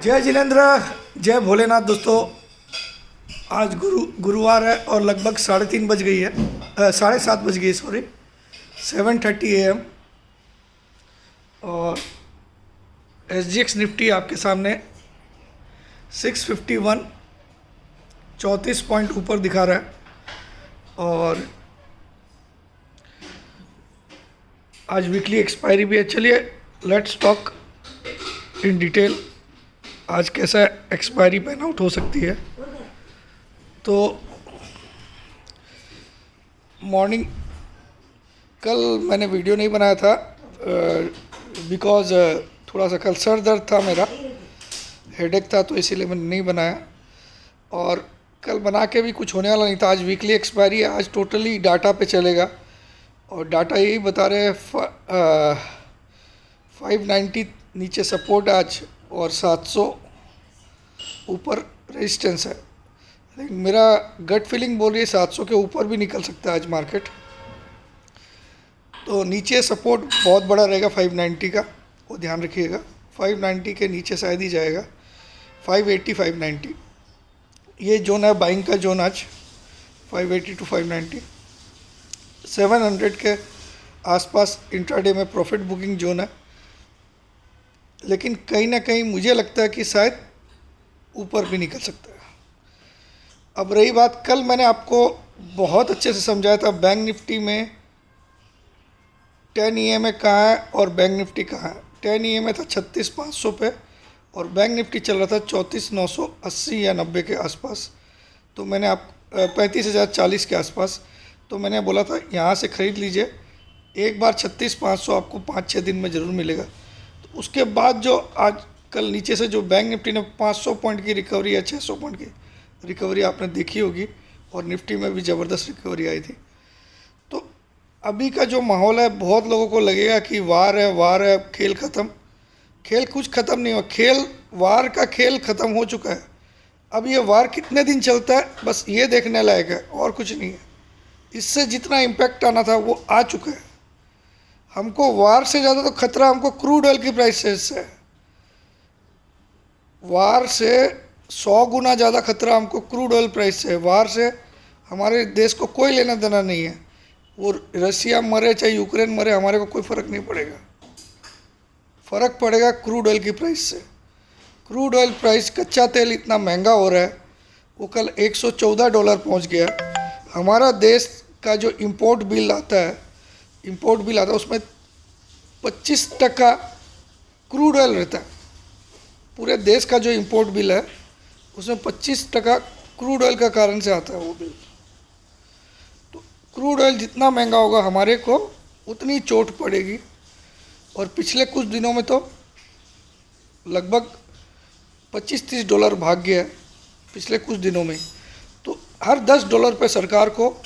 जय जिनेन्द्र, जय भोलेनाथ। दोस्तों, आज गुरुवार है और लगभग 3:30 बज गई है, 7:30 बज गई है, सॉरी, 7:30 AM। और SGX निफ्टी आपके सामने 651 34 पॉइंट ऊपर दिखा रहा है। और आज वीकली एक्सपायरी भी है। चलिए लेट्स टॉक इन डिटेल आज कैसा एक्सपायरी पैन आउट हो सकती है। तो मॉर्निंग कल मैंने वीडियो नहीं बनाया था बिकॉज़ थोड़ा सा कल सर दर्द था, मेरा हेडेक था, तो इसीलिए मैंने नहीं बनाया। और कल बना के भी कुछ होने वाला नहीं था। आज वीकली एक्सपायरी है, आज टोटली डाटा पे चलेगा और डाटा यही बता रहे हैं 590 नीचे सपोर्ट आज और 700 ऊपर रेजिस्टेंस है। लेकिन मेरा गट फीलिंग बोल रही है 700 के ऊपर भी निकल सकता है आज मार्केट। तो नीचे सपोर्ट बहुत बड़ा रहेगा 590 का, वो ध्यान रखिएगा। 590 के नीचे शायद ही जाएगा, 580 590 ये जोन है बाइंग का जोन आज, 580 टू 590। 700 के आसपास इंट्राडे में प्रॉफिट बुकिंग जोन है। लेकिन कहीं ना कहीं मुझे लगता है कि शायद ऊपर भी निकल सकता है। अब रही बात, कल मैंने आपको बहुत अच्छे से समझाया था बैंक निफ्टी में 10 EMA कहाँ है और बैंक निफ्टी कहाँ है। 10 EMA था 36,500 पे और बैंक निफ्टी चल रहा था 34,980 या 90 के आसपास। तो मैंने 35,040 के आसपास। तो मैंने बोला था यहाँ से ख़रीद लीजिए, एक बार 36,500 आपको 5-6 दिन में ज़रूर मिलेगा। तो उसके बाद जो आज कल नीचे से जो बैंक निफ्टी ने 500 पॉइंट की रिकवरी या 600 पॉइंट की रिकवरी आपने देखी होगी, और निफ्टी में भी ज़बरदस्त रिकवरी आई थी। तो अभी का जो माहौल है, बहुत लोगों को लगेगा कि वार है, खेल ख़त्म। खेल कुछ ख़त्म नहीं हुआ, वार का खेल ख़त्म हो चुका है। अब ये वार कितने दिन चलता है बस ये देखने लायक है, और कुछ नहीं है। इससे जितना इम्पैक्ट आना था वो आ चुका है। हमको वार से ज़्यादा तो खतरा हमको क्रूड ऑयल की प्राइसेस से है। वार से 100 गुना ज़्यादा खतरा हमको क्रूड ऑयल प्राइस से है। वार से हमारे देश को कोई लेना देना नहीं है। वो रसिया मरे चाहे यूक्रेन मरे, हमारे को कोई फ़र्क नहीं पड़ेगा। फ़र्क पड़ेगा क्रूड ऑयल की प्राइस से। क्रूड ऑयल प्राइस, कच्चा तेल इतना महंगा हो रहा है, वो कल $114 पहुंच गया। हमारा देश का जो इंपोर्ट बिल आता है उसमें 25% क्रूड ऑयल रहता है। पूरे देश का जो इंपोर्ट बिल है उसमें 25% क्रूड ऑयल का कारण से आता है वो बिल। तो क्रूड ऑयल जितना महंगा होगा हमारे को उतनी चोट पड़ेगी। और पिछले कुछ दिनों में तो लगभग $25-30 भाग गया है पिछले कुछ दिनों में। तो हर $10 पे सरकार को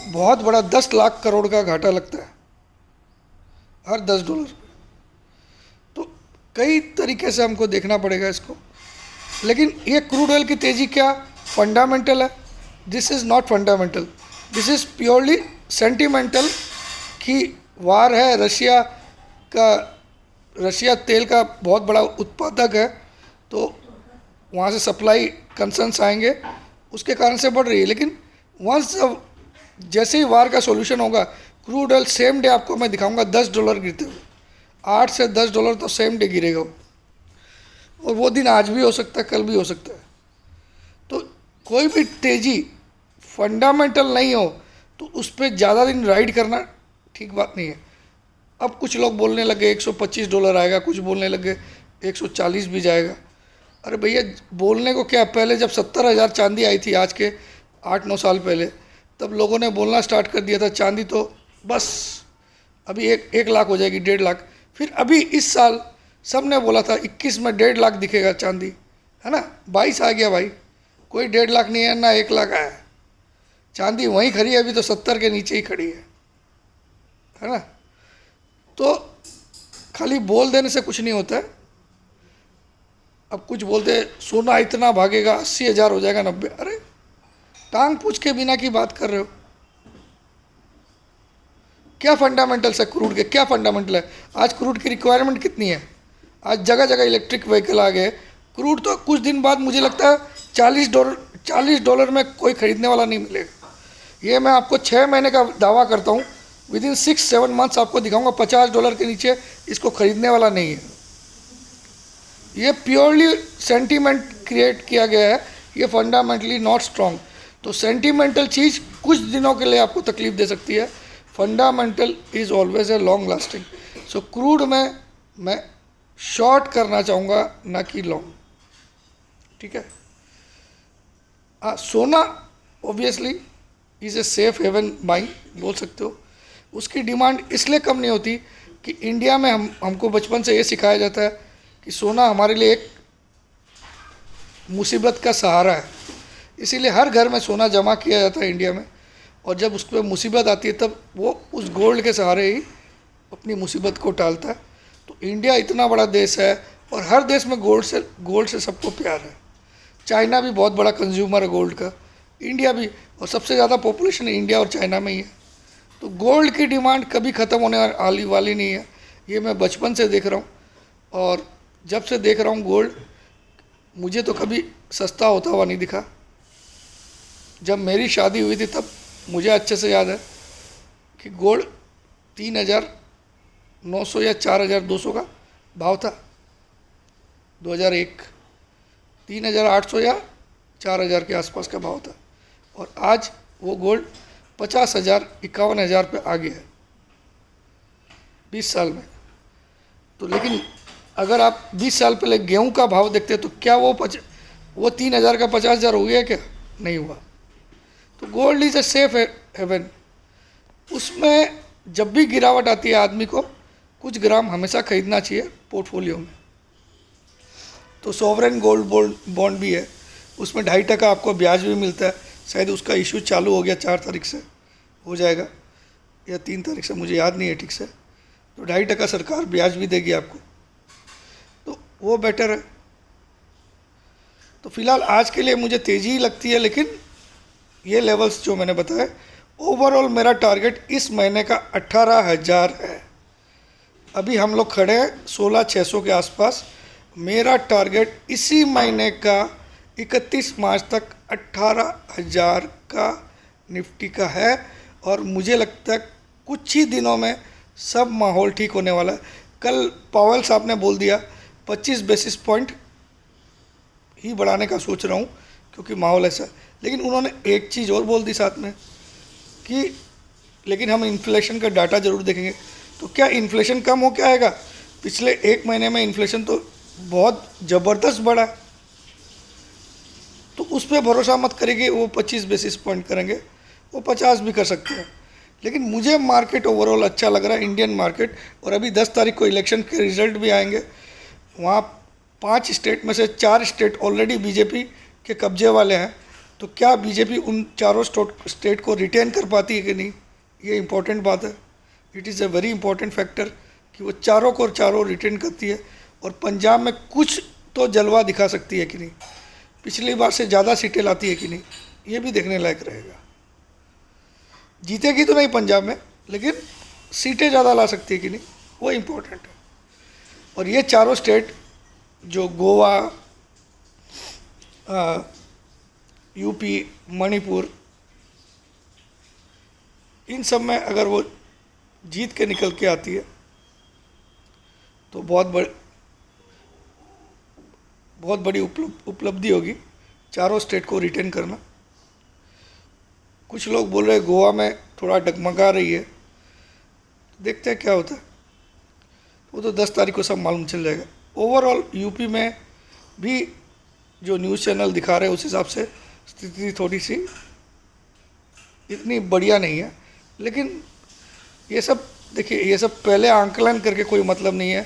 बहुत बड़ा 10 लाख करोड़ का घाटा लगता है, हर $10 पे। तो कई तरीके से हमको देखना पड़ेगा इसको। लेकिन ये क्रूड ऑयल की तेज़ी क्या फंडामेंटल है? This is not fundamental, this is purely sentimental कि वार है। रशिया तेल का बहुत बड़ा उत्पादक है, तो वहाँ से सप्लाई कंसर्न्स आएंगे, उसके कारण से बढ़ रही है। लेकिन वंस जैसे ही वार का सॉल्यूशन होगा, क्रूड ऑयल सेम डे आपको मैं दिखाऊंगा $10 गिरते हुए। $8 से $10 तो सेम डे गिरेगा वो। और वो दिन आज भी हो सकता है, कल भी हो सकता है। तो कोई भी तेज़ी फंडामेंटल नहीं हो तो उस पर ज़्यादा दिन राइड करना ठीक बात नहीं है। अब कुछ लोग बोलने लगे $125 आएगा, कुछ बोलने लगे 140 भी जाएगा। अरे भैया, बोलने को क्या, पहले जब 70,000 चांदी आई थी आज के 8-9 साल पहले, तब लोगों ने बोलना स्टार्ट कर दिया था चांदी तो बस अभी 1 लाख हो जाएगी, 1.5 लाख। फिर अभी इस साल सब ने बोला था 21 में 1.5 लाख दिखेगा चांदी, है ना। 22 आ गया भाई, कोई 1.5 लाख नहीं है ना 1 लाख आया। चांदी वहीं खड़ी है, अभी तो 70 के नीचे ही खड़ी है ना। तो खाली बोल देने से कुछ नहीं होता है। अब कुछ बोलते सोना इतना भागेगा, 80,000 हो जाएगा, 90। अरे टांग पूछ के बिना की बात कर रहे हो। क्या फंडामेंटल्स है क्रूड के, क्या फंडामेंटल है? आज क्रूड की रिक्वायरमेंट कितनी है? आज जगह जगह इलेक्ट्रिक व्हीकल आ गए, क्रूड तो कुछ दिन बाद मुझे लगता है $40 में कोई ख़रीदने वाला नहीं मिलेगा। ये मैं आपको 6 महीने का दावा करता हूँ, विद इन 6-7 मंथ्स आपको दिखाऊंगा $50 के नीचे इसको ख़रीदने वाला नहीं है। ये प्योरली सेंटीमेंट क्रिएट किया गया है, ये फंडामेंटली नॉट स्ट्रॉन्ग। तो सेंटीमेंटल चीज़ कुछ दिनों के लिए आपको तकलीफ दे सकती है, fundamental is always a long lasting. So crude में मैं शॉर्ट करना चाहूँगा, ना कि लॉन्ग, ठीक है। हाँ, सोना obviously is a safe haven buying बोल सकते हो। उसकी डिमांड इसलिए कम नहीं होती कि इंडिया में हमको बचपन से ये सिखाया जाता है कि सोना हमारे लिए एक मुसीबत का सहारा है, इसीलिए हर घर में सोना जमा किया जाता है इंडिया में, और जब उस पर मुसीबत आती है तब वो उस गोल्ड के सहारे ही अपनी मुसीबत को टालता है। तो इंडिया इतना बड़ा देश है और हर देश में गोल्ड से सबको प्यार है। चाइना भी बहुत बड़ा कंज्यूमर है गोल्ड का, इंडिया भी, और सबसे ज़्यादा पॉपुलेशन इंडिया और चाइना में ही है। तो गोल्ड की डिमांड कभी ख़त्म होने वाली नहीं है, ये मैं बचपन से देख रहा हूँ। और जब से देख रहा हूँ गोल्ड, मुझे तो कभी सस्ता होता हुआ नहीं दिखा। जब मेरी शादी हुई थी तब मुझे अच्छे से याद है कि गोल्ड 3,900 या 4,200 का भाव था 2001, 3,800 या 4,000 के आसपास का भाव था, और आज वो गोल्ड 50,000 51,000 पे आ गया है 20 साल में। तो लेकिन अगर आप 20 साल पहले गेहूं का भाव देखते हैं तो क्या वो 3,000 का 50,000 हो गया क्या? नहीं हुआ। तो gold is a safe haven. उसमें जब भी गिरावट आती है आदमी को कुछ ग्राम हमेशा खरीदना चाहिए पोर्टफोलियो में। तो सॉवरेन गोल्ड बॉन्ड भी है, उसमें 2.5% आपको ब्याज भी मिलता है। शायद उसका इशू चालू हो गया 4 तारीख से, हो जाएगा या 3 तारीख से, मुझे याद नहीं है ठीक से। तो 2.5% सरकार ब्याज भी देगी आपको, तो वो बेटर है। तो फिलहाल आज के लिए मुझे तेज़ी ही लगती है, लेकिन ये लेवल्स जो मैंने बताया, ओवरऑल मेरा टारगेट इस महीने का 18,000 है। अभी हम लोग खड़े हैं 16,600 के आसपास। मेरा टारगेट इसी महीने का 31 मार्च तक 18,000 का निफ्टी का है, और मुझे लगता है कुछ ही दिनों में सब माहौल ठीक होने वाला है। कल पावेल साहब ने बोल दिया 25 बेसिस पॉइंट ही बढ़ाने का सोच रहा हूँ क्योंकि माहौल ऐसा है। लेकिन उन्होंने एक चीज़ और बोल दी साथ में कि लेकिन हम इन्फ्लेशन का डाटा ज़रूर देखेंगे। तो क्या इन्फ्लेशन कम हो क्या आएगा? पिछले 1 महीने में इन्फ्लेशन तो बहुत ज़बरदस्त बढ़ा है, तो उस पर भरोसा मत करेंगे वो 25 बेसिस पॉइंट करेंगे, वो 50 भी कर सकते हैं। लेकिन मुझे मार्केट ओवरऑल अच्छा लग रहा है, इंडियन मार्केट। और अभी 10 तारीख को इलेक्शन के रिजल्ट भी आएंगे, वहाँ 5 स्टेट में से 4 स्टेट ऑलरेडी बीजेपी के कब्जे वाले हैं। तो क्या बीजेपी उन चारों स्टेट को रिटेन कर पाती है कि नहीं, ये इम्पोर्टेंट बात है। It is a very important factor कि वो चारों को चारों रिटेन करती है, और पंजाब में कुछ तो जलवा दिखा सकती है कि नहीं, पिछली बार से ज़्यादा सीटें लाती है कि नहीं, ये भी देखने लायक रहेगा। जीतेगी तो नहीं पंजाब में, लेकिन सीटें ज़्यादा ला सकती है कि नहीं, वो इम्पोर्टेंट है। और ये चारों स्टेट जो गोवा, यूपी, मणिपुर, इन सब में अगर वो जीत के निकल के आती है तो बहुत बड़ी उपलब्धि होगी चारों स्टेट को रिटेन करना। कुछ लोग बोल रहे हैं गोवा में थोड़ा डगमगा रही है, देखते हैं क्या होता है, वो तो 10 तारीख को सब मालूम चल जाएगा। ओवरऑल यूपी में भी जो न्यूज़ चैनल दिखा रहे हैं उस हिसाब से स्थिति थोड़ी सी इतनी बढ़िया नहीं है। लेकिन ये सब देखिए, ये सब पहले आंकलन करके कोई मतलब नहीं है।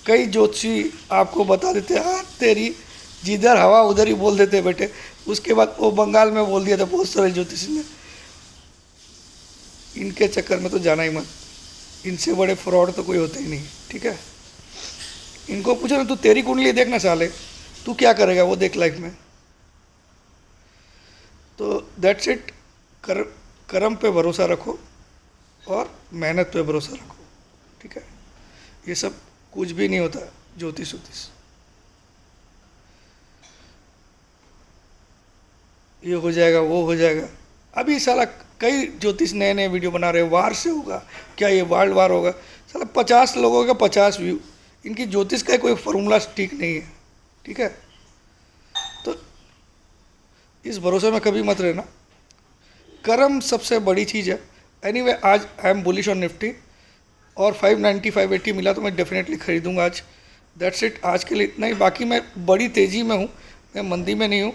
कई ज्योतिषी आपको बता देते हैं, हाँ तेरी जिधर हवा उधर ही बोल देते बेटे। उसके बाद वो बंगाल में बोल दिया था बहुत सारे ज्योतिषी ने। इनके चक्कर में तो जाना ही मत, इनसे बड़े फ्रॉड तो कोई होते ही नहीं, ठीक है। इनको पूछो ना, तू तेरी कुंडली देखना साले, तू क्या करेगा वो देख लाइफ में। तो दैट्स इट। कर्म पे भरोसा रखो और मेहनत पे भरोसा रखो, ठीक है। ये सब कुछ भी नहीं होता ज्योतिष। ये हो जाएगा, वो हो जाएगा। अभी साला कई ज्योतिष नए नए वीडियो बना रहे हैं, वार से होगा क्या, ये वर्ल्ड वार होगा। साला 50 लोगों का 50 व्यू। इनकी ज्योतिष का कोई फॉर्मूला ठीक नहीं है, ठीक है। तो इस भरोसे में कभी मत रहना, कर्म सबसे बड़ी चीज़ है। एनीवे आज I am bullish on Nifty, और 590 580 मिला तो मैं डेफिनेटली खरीदूंगा आज। दैट्स इट, आज के लिए इतना ही। बाकी मैं बड़ी तेज़ी में हूँ, मैं मंदी में नहीं हूँ,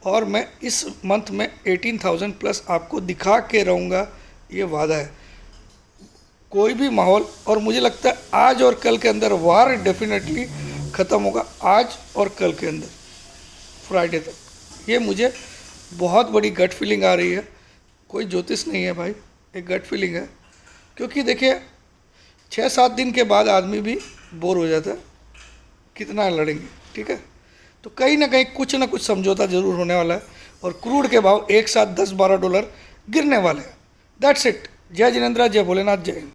और मैं इस मंथ में 18,000 प्लस आपको दिखा के रहूँगा, ये वादा है। कोई भी माहौल, और मुझे लगता है आज और कल के अंदर वार डेफिनेटली ख़त्म होगा, आज और कल के अंदर, फ्राइडे तक। ये मुझे बहुत बड़ी गट फीलिंग आ रही है, कोई ज्योतिष नहीं है भाई, एक गट फीलिंग है। क्योंकि देखिए 6-7 दिन के बाद आदमी भी बोर हो जाता है, कितना लड़ेंगे, ठीक है। तो कहीं ना कहीं कुछ ना कुछ समझौता ज़रूर होने वाला है, और क्रूड के भाव एक साथ $10-12 गिरने वाले हैं। That's it. जय जिनेंद्र, जय भोलेनाथ, जय हिंद।